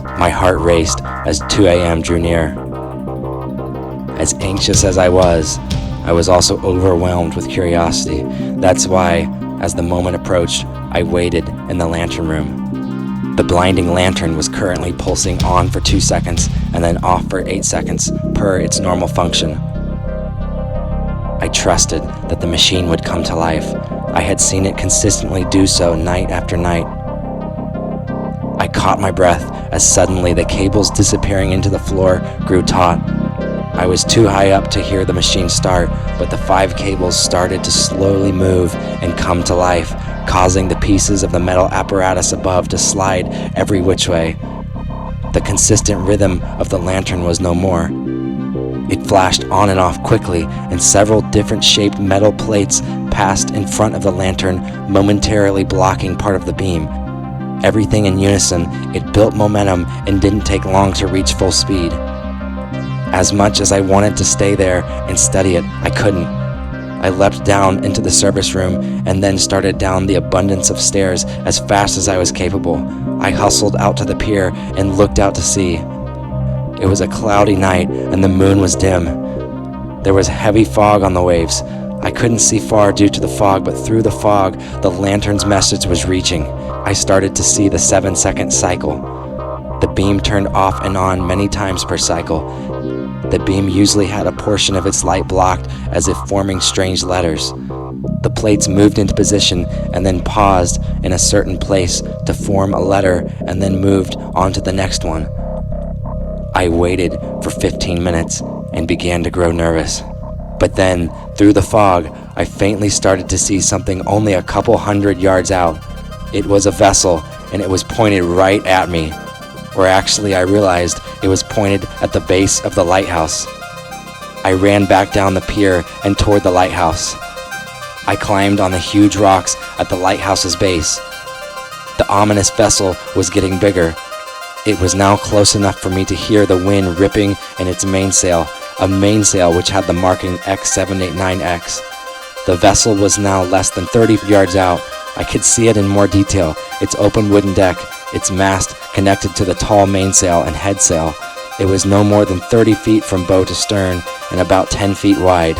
My heart raced as 2 a.m. drew near. As anxious as I was also overwhelmed with curiosity. That's why, as the moment approached, I waited in the lantern room. The blinding lantern was currently pulsing on for 2 seconds and then off for 8 seconds per its normal function. I trusted that the machine would come to life. I had seen it consistently do so night after night. I caught my breath as suddenly the cables disappearing into the floor grew taut. I was too high up to hear the machine start, but the 5 cables started to slowly move and come to life, causing the pieces of the metal apparatus above to slide every which way. The consistent rhythm of the lantern was no more. It flashed on and off quickly, and several different shaped metal plates passed in front of the lantern, momentarily blocking part of the beam. Everything in unison, it built momentum and didn't take long to reach full speed. As much as I wanted to stay there and study it, I couldn't. I leapt down into the service room and then started down the abundance of stairs as fast as I was capable. I hustled out to the pier and looked out to sea. It was a cloudy night and the moon was dim. There was heavy fog on the waves. I couldn't see far due to the fog, but through the fog, the lantern's message was reaching. I started to see the 7-second cycle. The beam turned off and on many times per cycle. The beam usually had a portion of its light blocked, as if forming strange letters. The plates moved into position and then paused in a certain place to form a letter and then moved on to the next one. I waited for 15 minutes and began to grow nervous. But then, through the fog, I faintly started to see something only a couple 100 yards out. It was a vessel, and it was pointed right at me. Or actually, I realized it was pointed at the base of the lighthouse. I ran back down the pier and toward the lighthouse. I climbed on the huge rocks at the lighthouse's base. The ominous vessel was getting bigger. It was now close enough for me to hear the wind ripping in its mainsail, a mainsail which had the marking X789X. The vessel was now less than 30 yards out. I could see it in more detail, its open wooden deck, its mast connected to the tall mainsail and headsail. It was no more than 30 feet from bow to stern and about 10 feet wide.